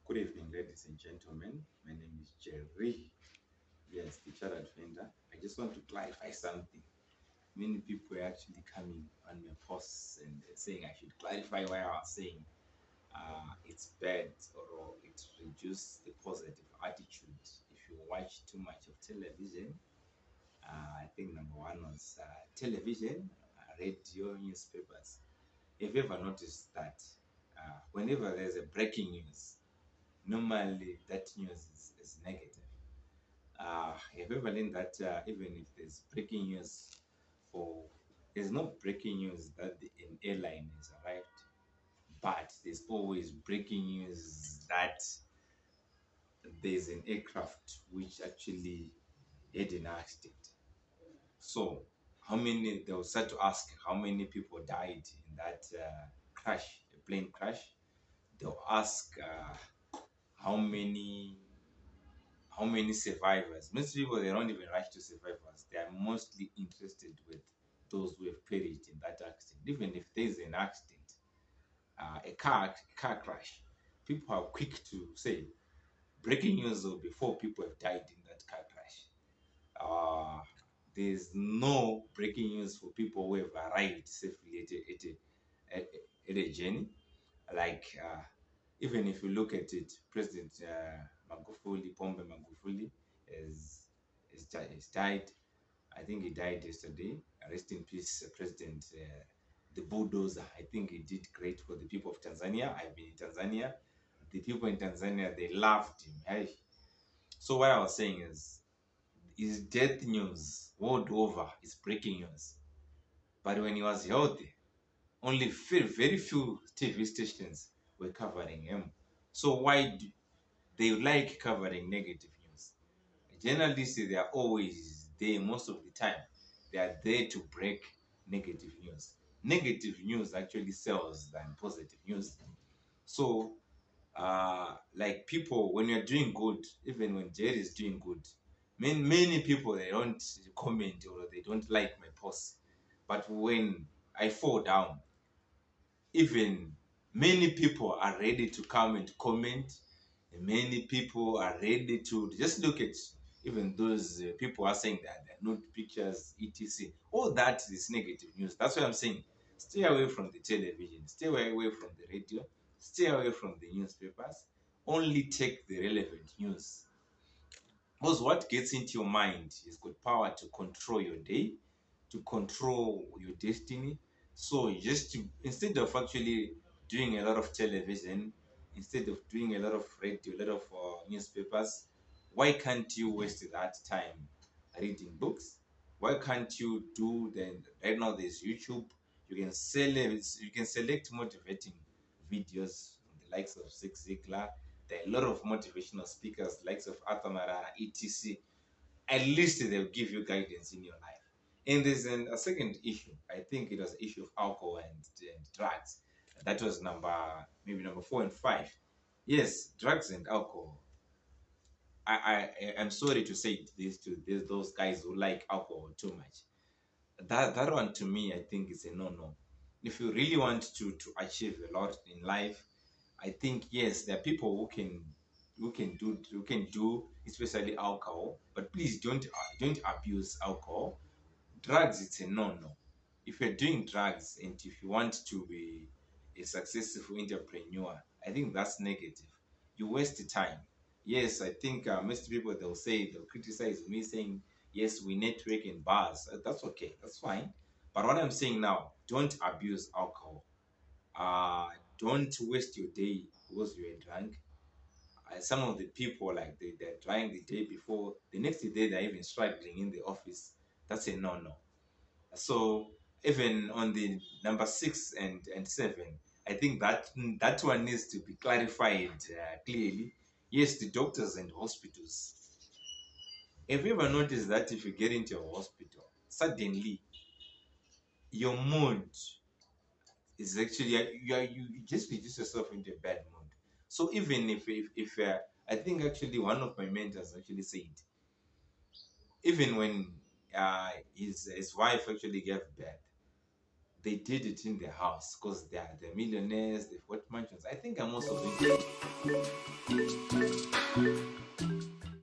Good evening, ladies and gentlemen. My name is Jerry. Yes, the chartered vendor. I just want to clarify something. Many people are actually coming on my posts and saying I should clarify why I was saying it's bad or it reduces the positive attitude if you watch too much of television. I think number one was television, radio, newspapers. Have you ever noticed that whenever there's a breaking news, normally that news is negative? Have you ever learned that even if there's breaking news for there's no breaking news that an airline has arrived, but there's always breaking news that there's an aircraft which actually had an accident. So, they'll start to ask how many people died in that crash, a plane crash. They'll ask how many how many survivors. Most people they don't even rush to survivors. They are mostly interested with those who have perished in that accident. Even if there is an accident, a car crash, people are quick to say breaking news though before people have died in that car crash. Uh, there's no breaking news for people who have arrived safely at a journey. Like even if you look at it, President Magufuli, Pombe Magufuli, has died. I think he died yesterday. Rest in peace, President. The bulldozer. I think he did great for the people of Tanzania. I've been in Tanzania. The people in Tanzania they loved him. Hey. So what I was saying is death news world over is breaking news. But when he was healthy, only very few TV stations were covering him. So why do they like covering negative news? Journalists, they are always there most of the time. They are there to break negative news. Negative news actually sells than positive news. So, like people, when you're doing good, even when Jerry is doing good, many people they don't comment or they don't like my posts. But when I fall down, even many people are ready to come and comment. And many people are ready to just look at even those people are saying that they're not pictures, etc. All that is negative news. That's why I'm saying stay away from the television, stay away from the radio, stay away from the newspapers. Only take the relevant news. Because what gets into your mind is got power to control your day, to control your destiny. So instead of actually doing a lot of television, instead of doing a lot of radio, a lot of newspapers, why can't you waste that time reading books? Why can't you do then? Right now, there's YouTube. You can select motivating videos from the likes of Zig Ziglar. There are a lot of motivational speakers, likes of Arthur Marara, etc. At least they'll give you guidance in your life. And there's a second issue. I think it was the issue of alcohol and drugs. That was maybe number 4 and 5. Yes, drugs and alcohol. I'm sorry to say this to those guys who like alcohol too much. That one to me, I think is a no-no. If you really want to achieve a lot in life, I think yes, there are people who can do especially alcohol, but please don't abuse alcohol. Drugs, it's a no-no. If you're doing drugs and if you want to be a successful entrepreneur, I think that's negative. You waste the time. Yes, I think most people they'll criticize me saying yes we network in bars. That's okay, that's fine. But what I'm saying now, don't abuse alcohol. uh don't waste your day because you're drunk. Some of the people like they're trying the day before, the next day they're even struggling in the office. That's a no-no. So even on the number 6 and 7, I think that one needs to be clarified clearly. Yes, the doctors and hospitals. Have you ever noticed that if you get into a hospital, suddenly your mood is actually you just reduce yourself into a bad mood. So even if I think actually one of my mentors actually said, even when his wife actually gave birth, they did it in their house because they're millionaires, they've got mansions. I think I'm also doing